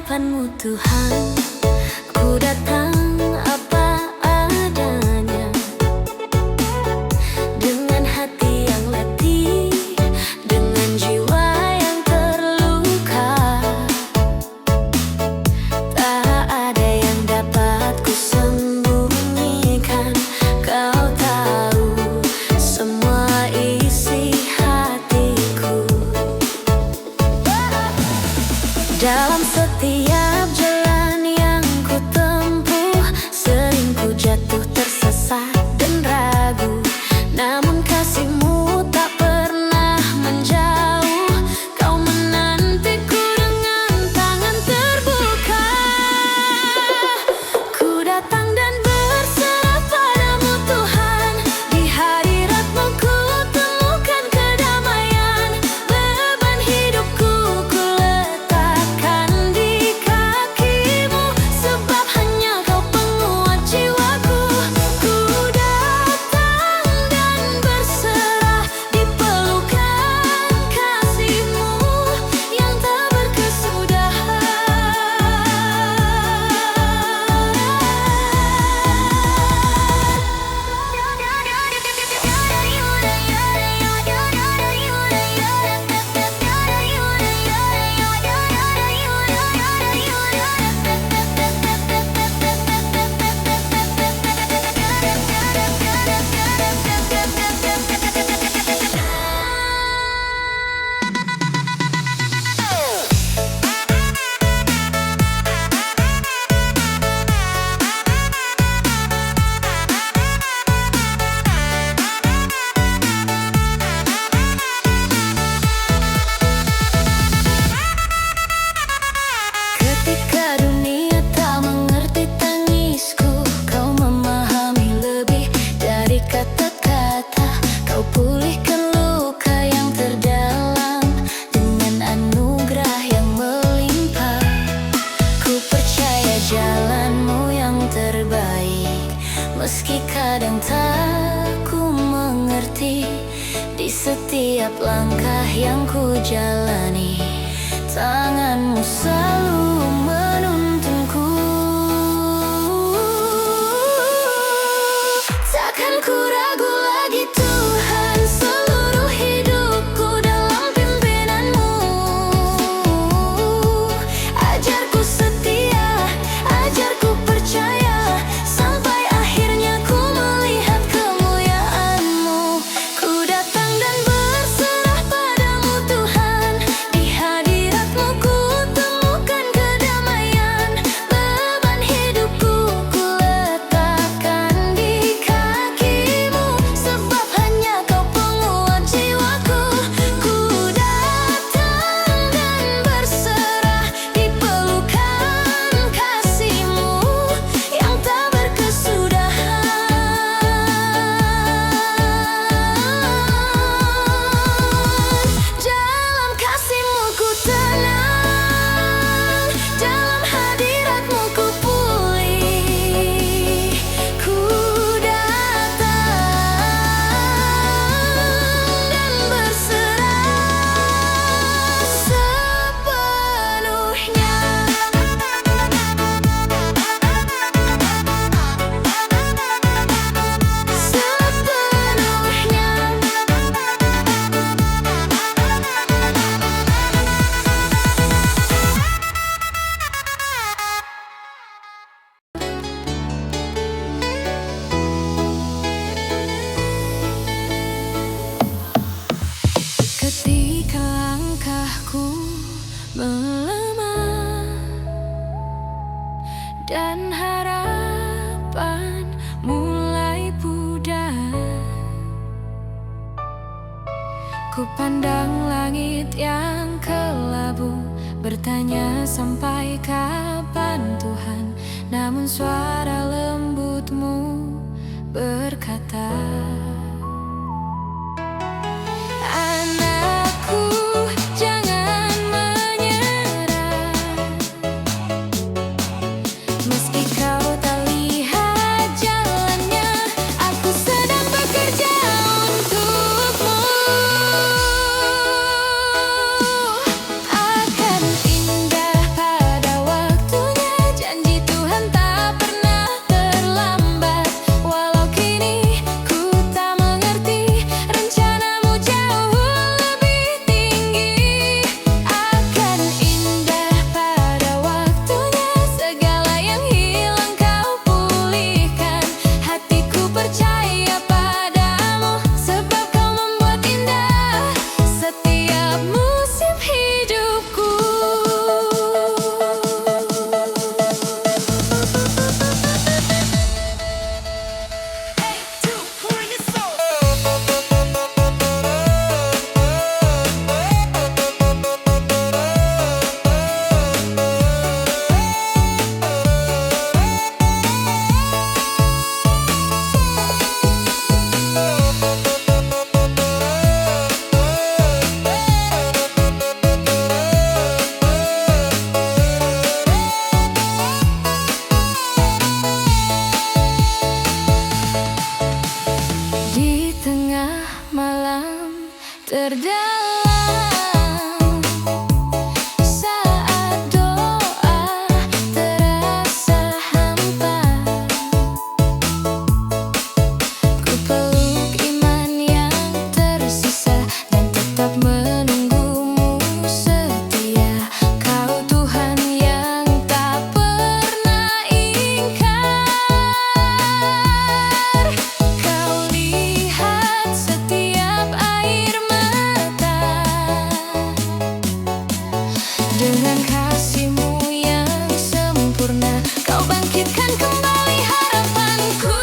hadapanmu Tuhan, ku datang apa adanya, dengan hati yang letih, dengan jiwa yang terluka. Tak ada yang dapat ku sembunyikan, kau tahu semua isi hatiku. Dalam setiap jalan yang ku tempuh, sering ku jatuh, tersesat dan ragu. Namun kasih-Mu tak pernah menjauh, Kau menantiku dengan tangan terbuka. Ku datang dan berserah padamu Tuhan, di hadirat-Mu ku temukan kedamaian. Beban hidupku ku letakkan di kaki-Mu, sebab hanya Kau penguat jiwaku. Ku datang dan berserah di pelukan kasih-Mu yang tak berkesudahan. Ketika dunia tak mengerti tangisku, Kau memahami lebih dari kata-kata. Kau pulihkan luka yang terdalam dengan anugerah yang melimpah. Ku percaya jalan-Mu yang terbaik, meski kadang tak ku mengerti. Di setiap langkah yang ku jalani, tangan-Mu selalu menuntunku. Takkan ku ragu lagi Tuhan, seluruh hidupku dalam pimpinanmu. Ajarku setia, ajarku percaya, sampai akhirnya ku melihat kemuliaan-Mu. Ku datang dan berserah padamu Tuhan, di hadirat-Mu ku temukan kedamaian. Beban hidupku ku letakkan di kaki-Mu, sebab hanya Kau penguat jiwaku. Ku datang dan berserah di pelukan kasih-Mu yang tak berkesudahan. Dalam kasih-Mu ku tenang, dalam hadirat-Mu ku pulih. Ku datang dan berserah sepenuhnya. Ketika langkahku melemah dan harapan mulai pudar, ku pandang langit yang kelabu, bertanya sampai kapan Tuhan. Namun suara lembut-Mu berkata, anakku, jangan menyerah. Meski kau tak lihat jalannya, aku sedang bekerja untukmu. Akan indah pada dalam saat doa terasa hampa. Ku peluk iman yang tersisa dan tetap menunggumu setia. Kau Tuhan yang tak pernah ingkar. Kau lihat setiap air mata. Dengan kasih-Mu yang sempurna, Kau bangkitkan kembali harapanku.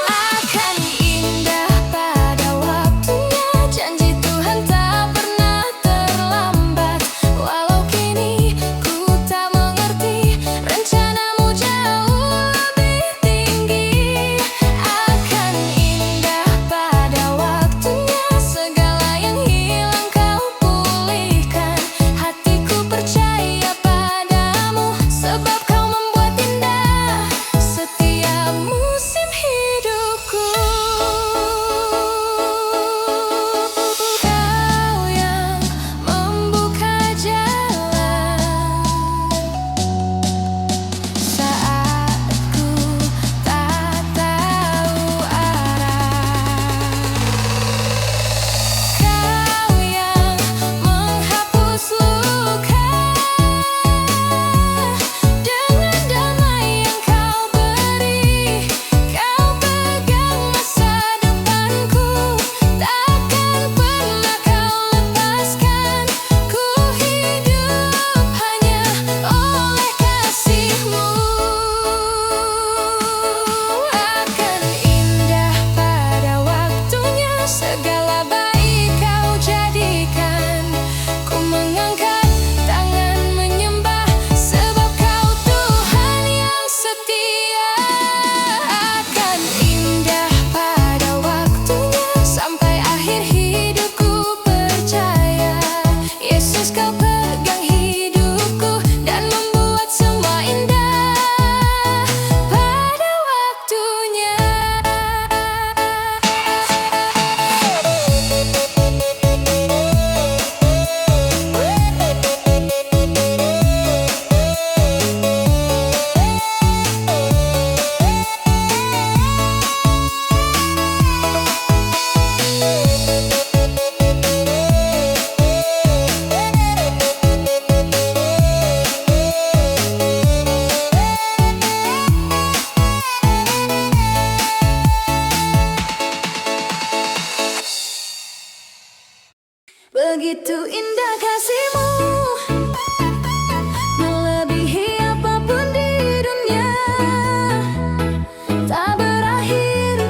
Akan indah pada waktunya, janji Tuhan tak pernah terlambat. Walau kini ku tak mengerti, rencana-Mu jauh lebih tinggi. Akan indah pada waktunya, segala yang hilang Kau pulihkan. Hatiku percaya padamu, sebab Kau membuat indah setiap musim hidupku. Kau yang membuka jalan saat ku tak tahu arah. Kau yang menghapus luka dengan damai yang Kau beri. Kau pegang masa depanku, takkan pernah Kau lepaskan. Ku hidup hanya oleh kasih-Mu. Akan indah pada waktunya, segala baik Kau jadikan. Ku mengangkat tangan menyembah, sebab Kau Tuhan yang setia. Akan indah pada waktunya, sampai akhir hidupku percaya. Yesus, Kau pegang hidupku dan membuat semua indah pada waktunya. Begitu indah kasih-Mu, melebihi apapun di dunia. Tak berakhir,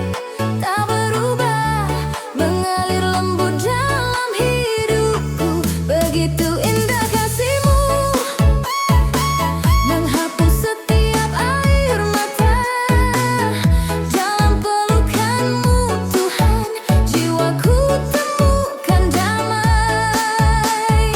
tak berubah, mengalir lembut dalam hidupku. Begitu indah kasih-Mu, menghapus setiap air mata. Dalam pelukan-Mu Tuhan, jiwaku temukan damai.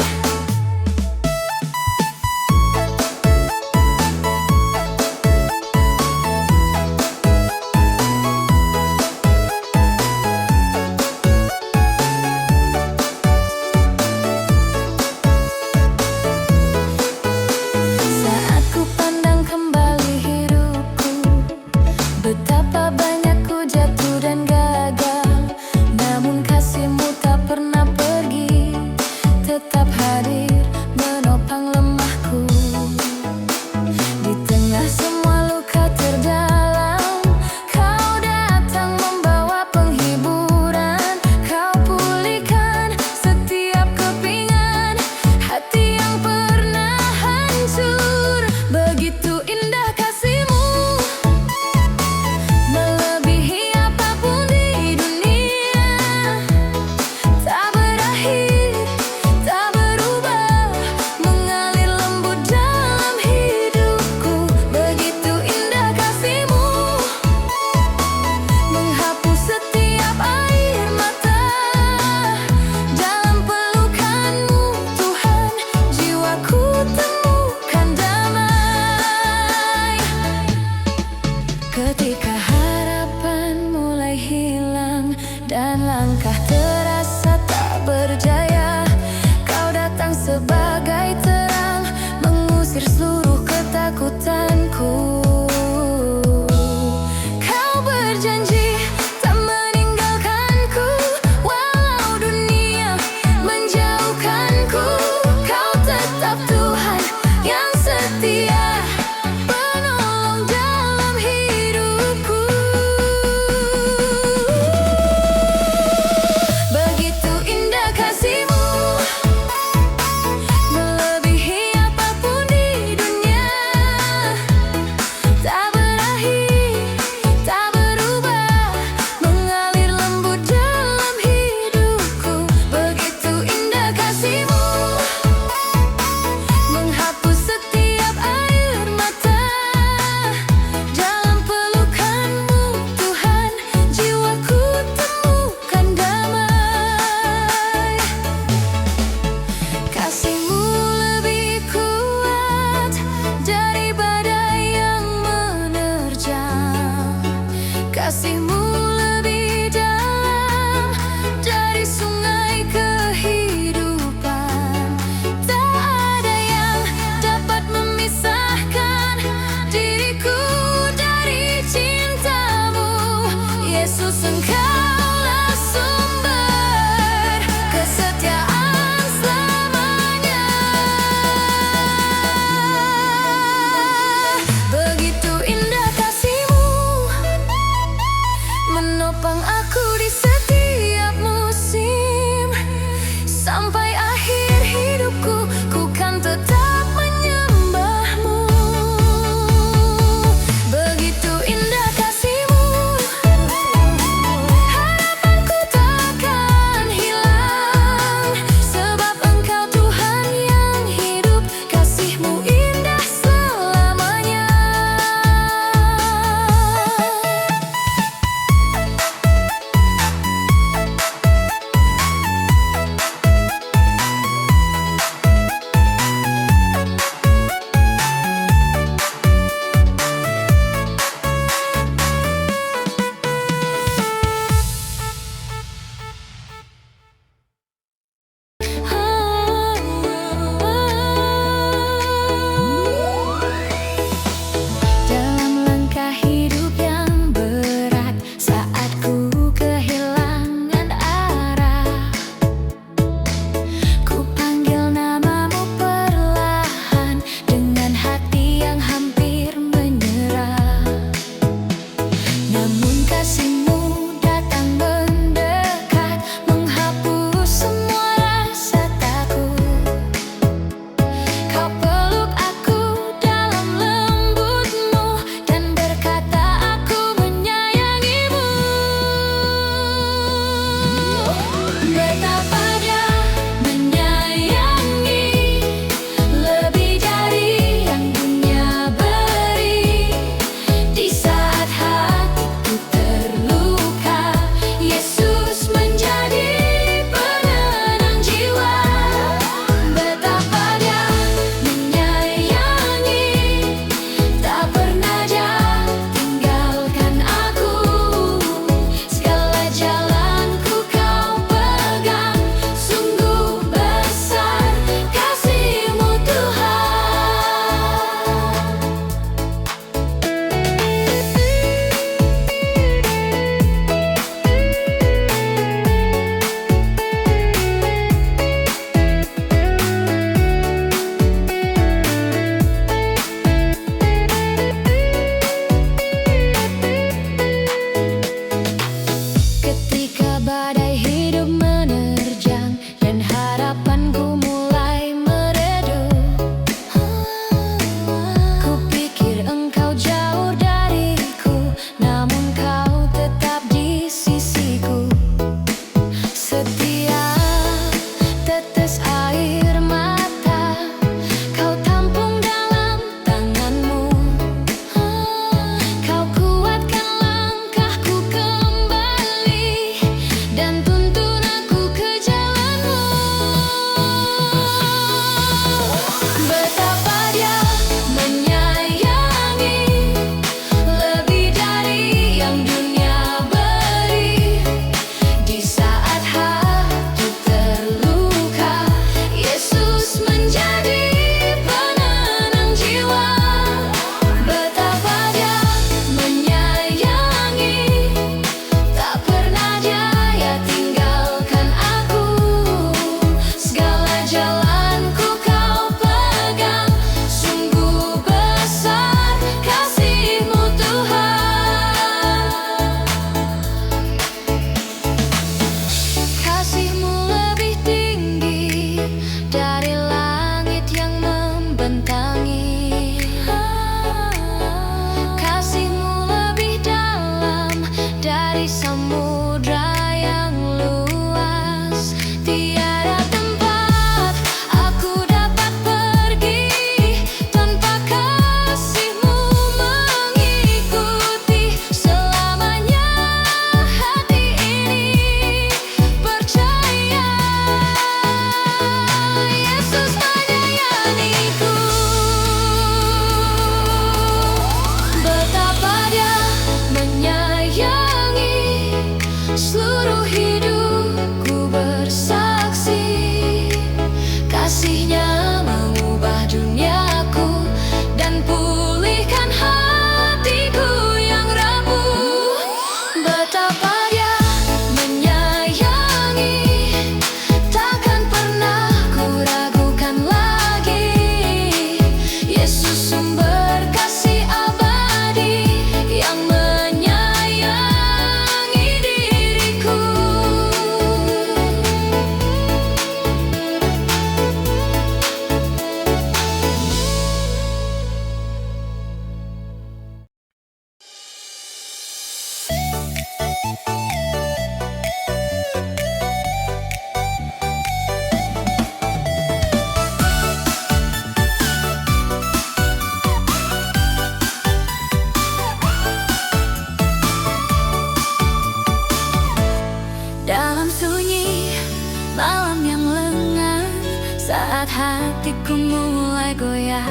saat hatiku mulai goyah,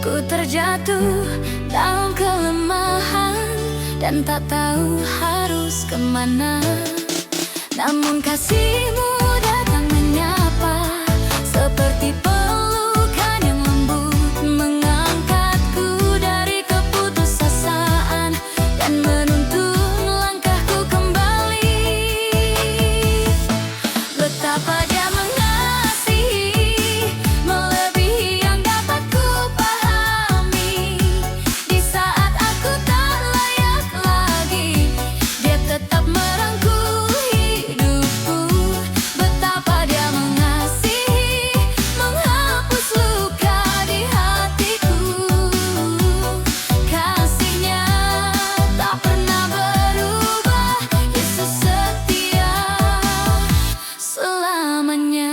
ku terjatuh dalam kelemahan dan tak tahu harus kemana. Namun kasih-Mu datang menyapa, seperti pelukan yang lembut, mengangkatku dari keputusasaan dan menuntun langkahku kembali. Betapa Dia mengasihi, melebihi yang dapat ku pahami. Di saat aku tak layak lagi, Dia tetap merangkul hidupku. Betapa Dia mengasihi, menghapus luka di hatiku. Kasih-Nya tak pernah berubah, Yesus setia selamanya.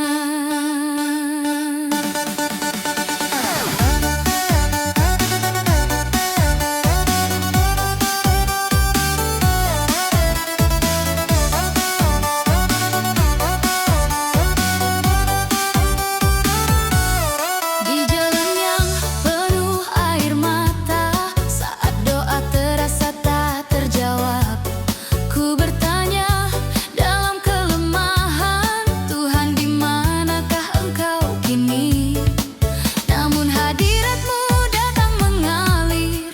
Di jalan yang penuh air mata, saat doa terasa tak terjawab, ku bertanya dalam kelemahan, Tuhan, di manakah Engkau kini? Namun hadirat-Mu datang mengalir,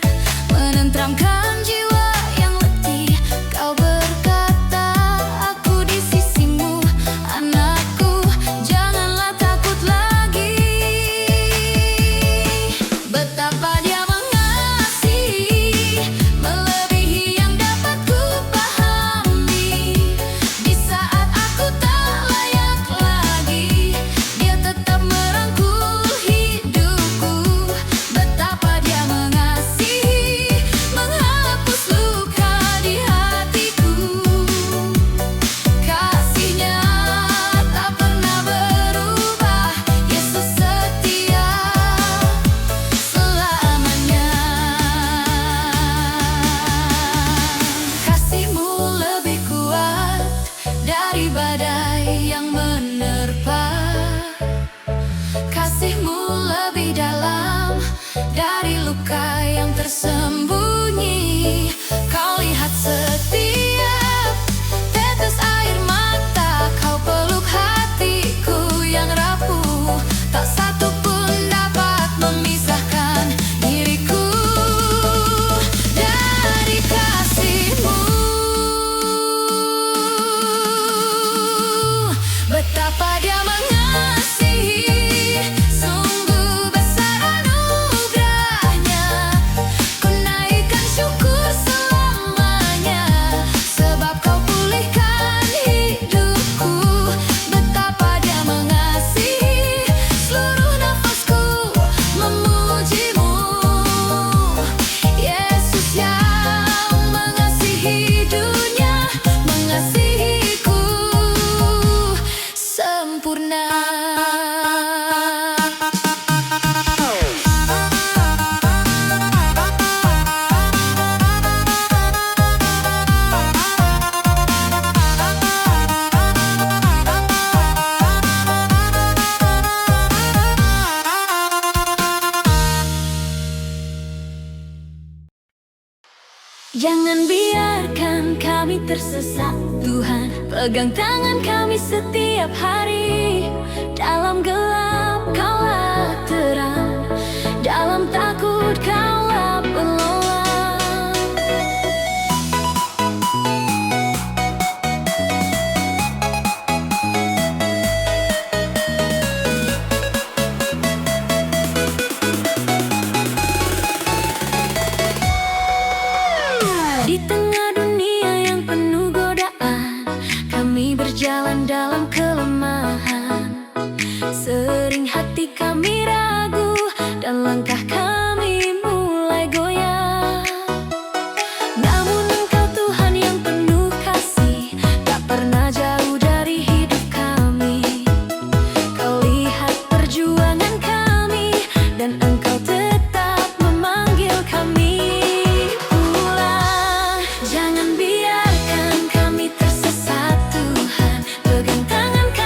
menenteramkan jiwa yang letih. Kau berkata, aku di sisi-Mu, anakku, janganlah takut lagi. Betapa Dia mengasihi, melebihi yang dapat ku pahami. Di saat aku tak layak lagi, Dia tetap merangkul hidupku. Betapa Dia mengasihi, menghapus luka di hatiku. Kasih-Nya tak pernah berubah, Yesus setia selamanya. Kasih-Mu lebih kuat dari badai yang menerpa. Kasih-Mu lebih dalam dari luka yang tersembunyi. Kau lihat setiap tetes air mata, Kau peluk hatiku yang rapuh. Tak satu pun dapat memisahkan diriku dari kasih-Mu. Betapa Dia mengasihi, sungguh besar anugerah-Nya. Ku naikkan syukur selamanya, sebab Kau pulihkan hidupku. Betapa Dia mengasihi, seluruh nafasku memuji-Mu. Yesus yang mengasihi dunia, mengasihiku sempurna. Jangan biarkan kami tersesat, Tuhan. Pegang tangan kami setiap hari. Dalam gelap Kaulah terang, dalam takut Kaulah penolong. Di tengah dunia yang penuh godaan, kami berjalan dalam kelemahan. Sering hati kami ragu dan langkah kami mulai goyah. Namun Engkau Tuhan yang penuh kasih, tak pernah jauh dari hidup kami. Kau lihat perjuangan kami dan Engkau tetap memanggil kami pulang. Jangan biarkan kami tersesat, Tuhan. Pegang tangan kami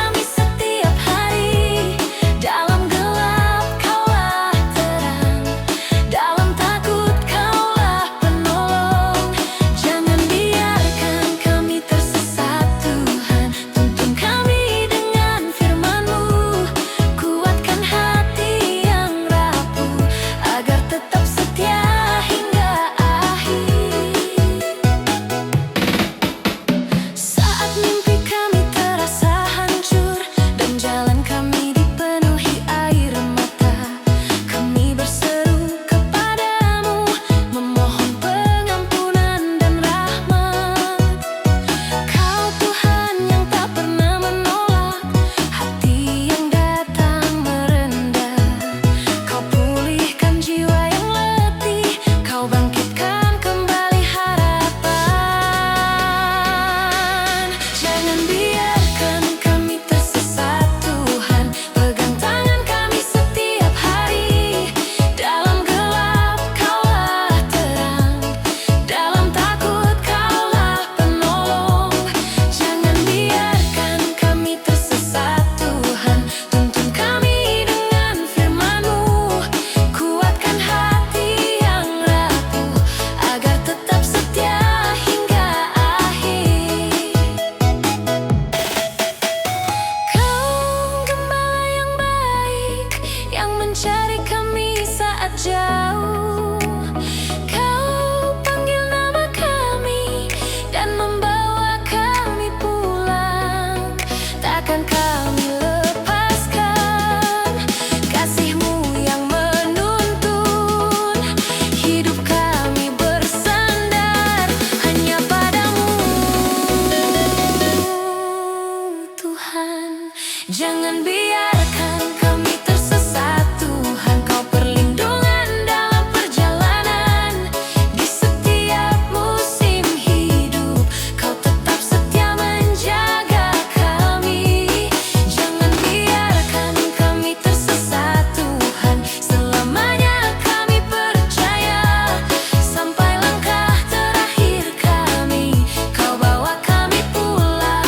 Jangan biarkan kami tersesat, Tuhan. Kau perlindungan dalam perjalanan. Di setiap musim hidup Kau tetap setia menjaga kami. Jangan biarkan kami tersesat, Tuhan. Selamanya kami percaya, sampai langkah terakhir kami Kau bawa kami pulang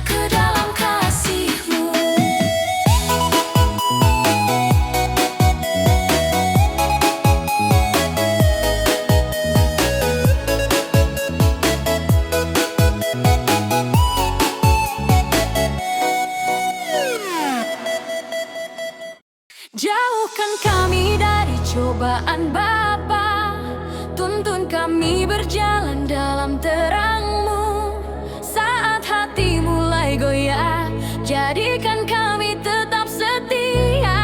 ke dalam kasih-Mu. Jauhkan kami dari cobaan Bapa, tuntun kami berjalan dalam terang-Mu. Saat hati mulai goyah, jadikan kami tetap setia.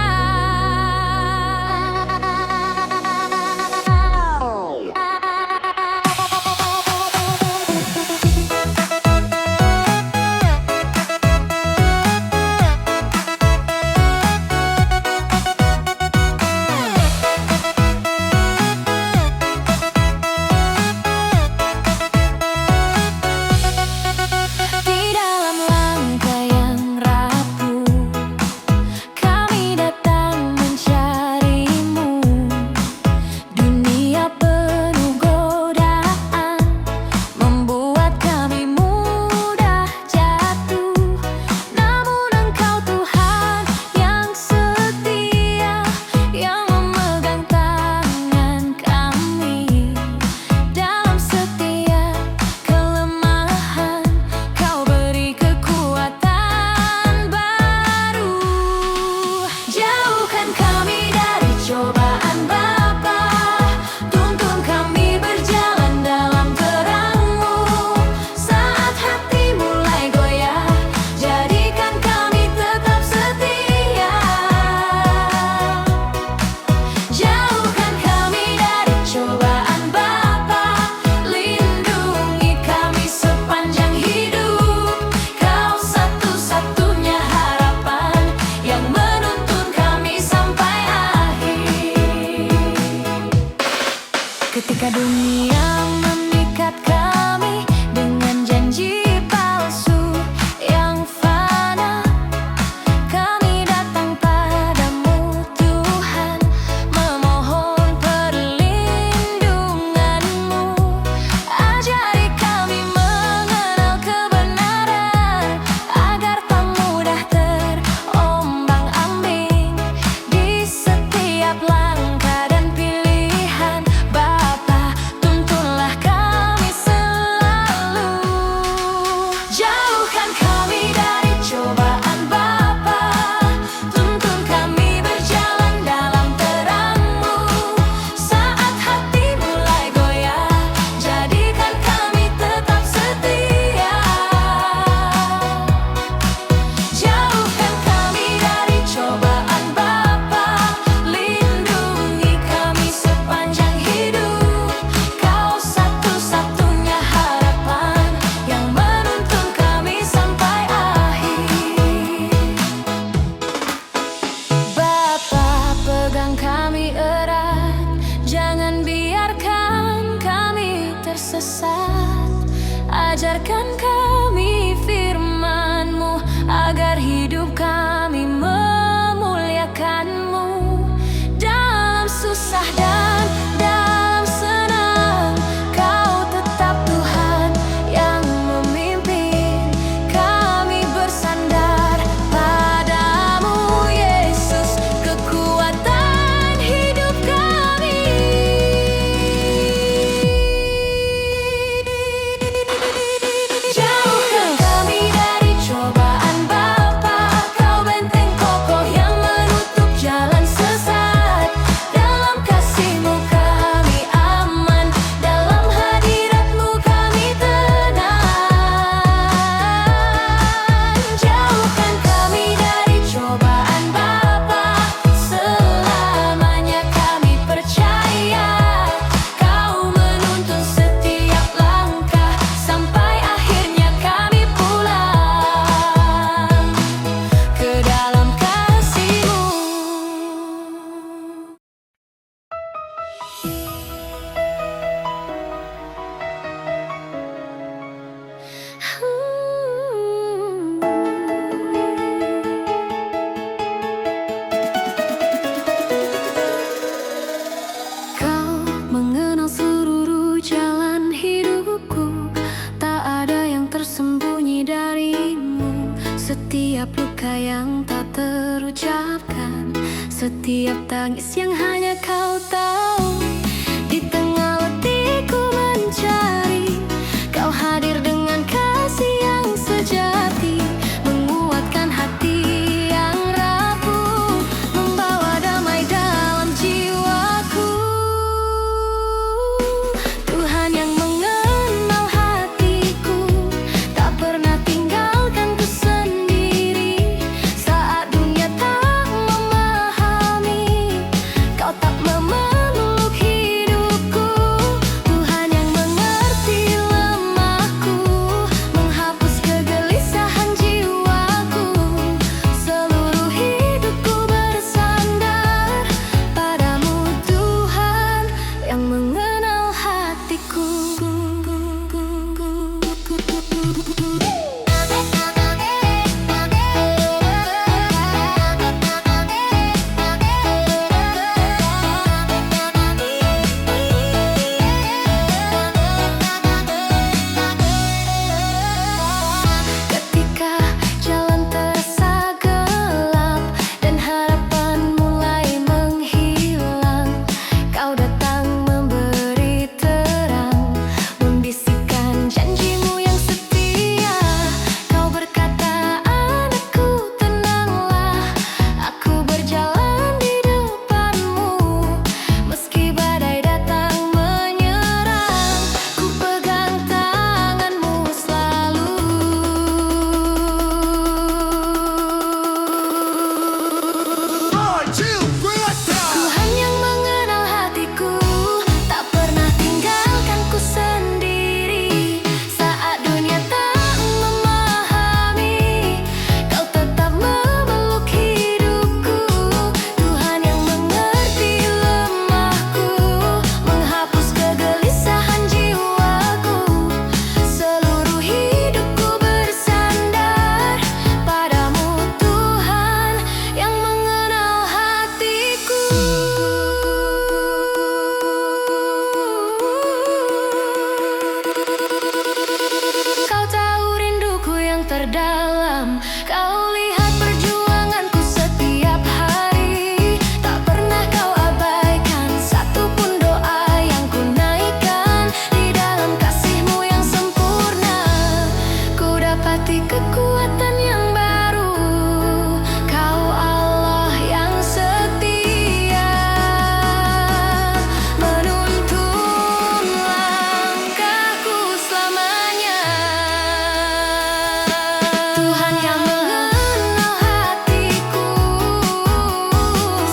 setiap luka yang tak terucapkan, setiap tangis yang hanya kau tahu. Di tengah letihku mencari, kau hadir dengan kasih yang sejati, menguatkan hati yang rapuh, membawa damai dalam jiwaku. Tuhan yang mengenal hatiku, tak pernah tinggalkanku sendiri. Saat dunia tak memahami, kau tak memeluk hidupku. Tuhan yang mengerti lemahku, menghapus kegelisahan jiwaku. Seluruh hidupku bersandar padamu, Tuhan yang mengenal hatiku. Ketika jalan terasa gelap dan harapan mulai menghilang, kau datang memberi terang, membisikkan janjimu yang setia. Kau berkata, anakku tenanglah, aku berjalan di depanmu. Meski badai datang menyerang, ku pegang tanganmu selalu. Tuhan yang mengenal hatiku, tak pernah tinggalkanku sendiri. Saat dunia tak memahami, kau tetap memeluk hidupku. Tuhan yang mengerti lemahku, menghapus kegelisahan jiwaku. Seluruh hidupku bersandar padamu, Tuhan yang mengenal hatiku. Kau tahu rinduku yang terdalam, kau lihat perjuanganku setiap hari. Tak pernah kau abaikan satupun doa yang ku naikkan. Di dalam kasih-Mu yang sempurna, ku dapati kekuatan yang baru. Kau Allah yang setia, menuntun langkahku selamanya. Tuhan yang mengenal hatiku,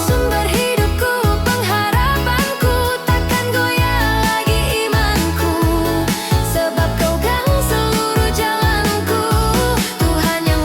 sumber hidupku, pengharapanku, takkan goyah lagi imanku, sebab kau gang seluruh jalanku. Tuhan yang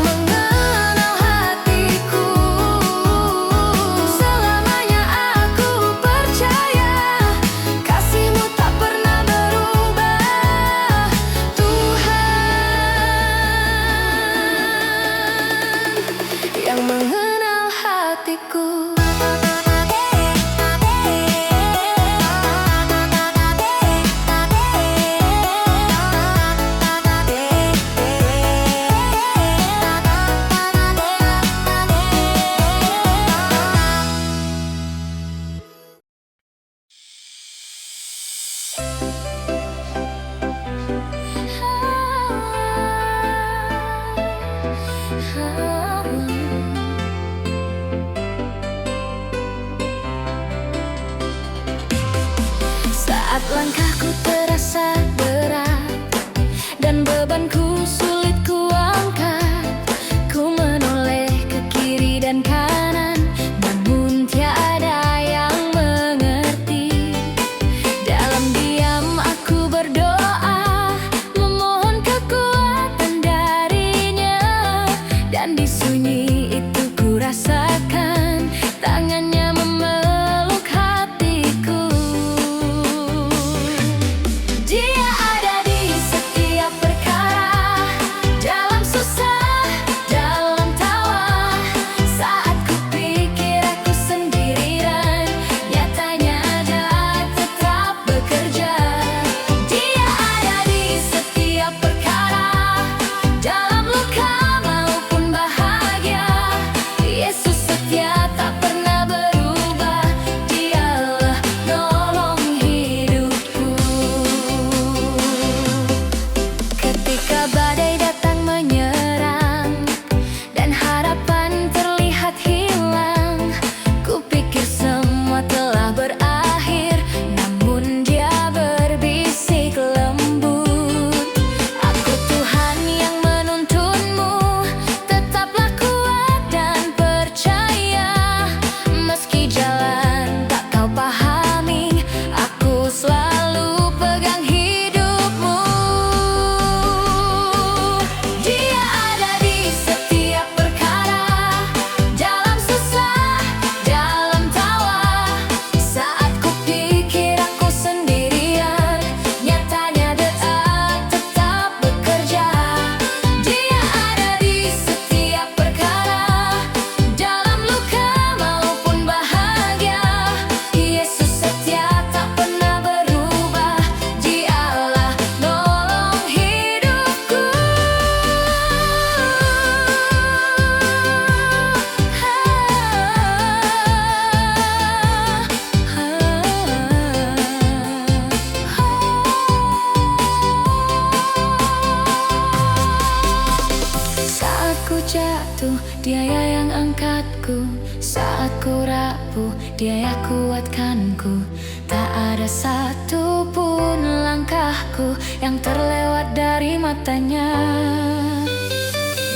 jatuh, Dia yang angkatku. Saat ku rapuh, Dia yang kuatkanku. Tak ada satu pun langkahku yang terlewat dari matanya.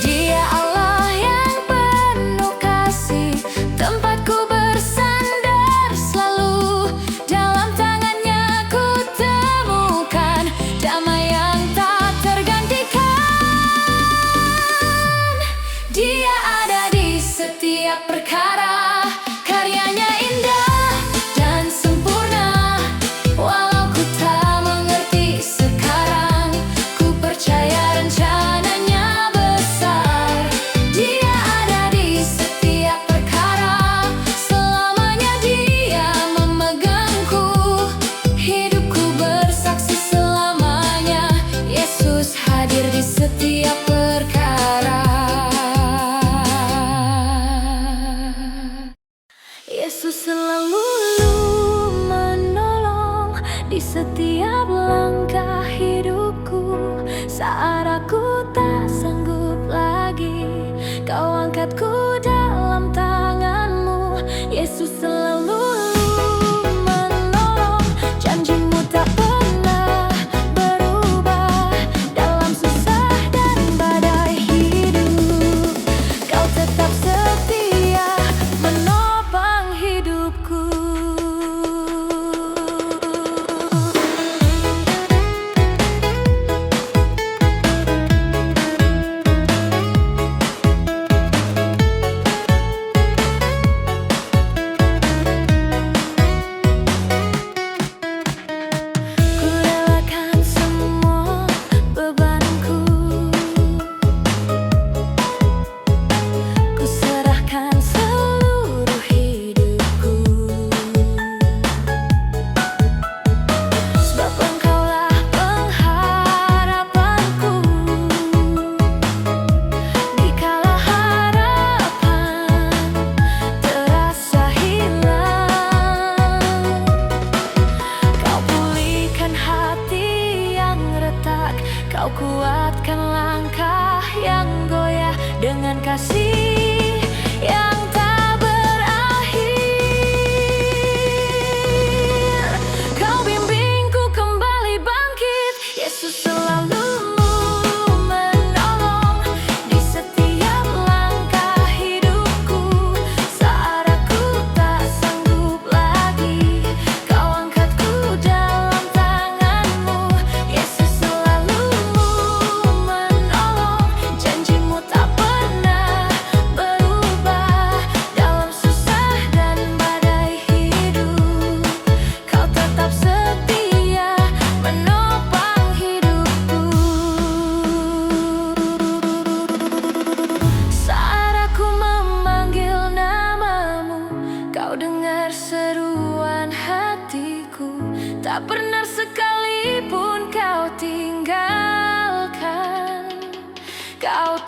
Dia Allah yang penuh kasih, tempatku bersandar selalu. Dalam tangannya ku temukan damai yang tak tergantikan. Dia ada di setiap perkara, karyanya indah dan sempurna. Walau ku tak mengerti sekarang, ku percaya rencananya besar. Dia ada di setiap perkara, selamanya Dia memegangku. Hidupku bersaksi selamanya, Yesus hadir di setiap perkara. Yesus selalu menolong di setiap langkah hidupku. Saat aku tak sanggup lagi, Kau angkatku dalam tanganmu. Yesus selalu menolong, janji-Mu tak pernah berubah. Dalam susah dan badai hidup, Kau tetap setia menopang hidupku. Ku relakan semua bebanku, ku serahkan seluruh hidupku. Sebab Engkaulah pengharapanku, dikala harapan terasa hilang. Kau pulihkan hati yang retak, Kau kuatkan langkah yang goyah dengan kasih yang tak berakhir. Kau bimbingku kembali bangkit, Yesus selalu menolong di setiap langkah hidupku. Saat aku tak sanggup lagi, Kau angkatku dalam tanganmu. Yesus selalu menolong, janji-Mu tak pernah berubah. Dalam susah dan badai hidup, Kau tetap setia menopang hidupku. Saat aku memanggil namamu, Kau dengar seruan hatiku. Tak pernah sekalipun Kau tinggalkan. Kau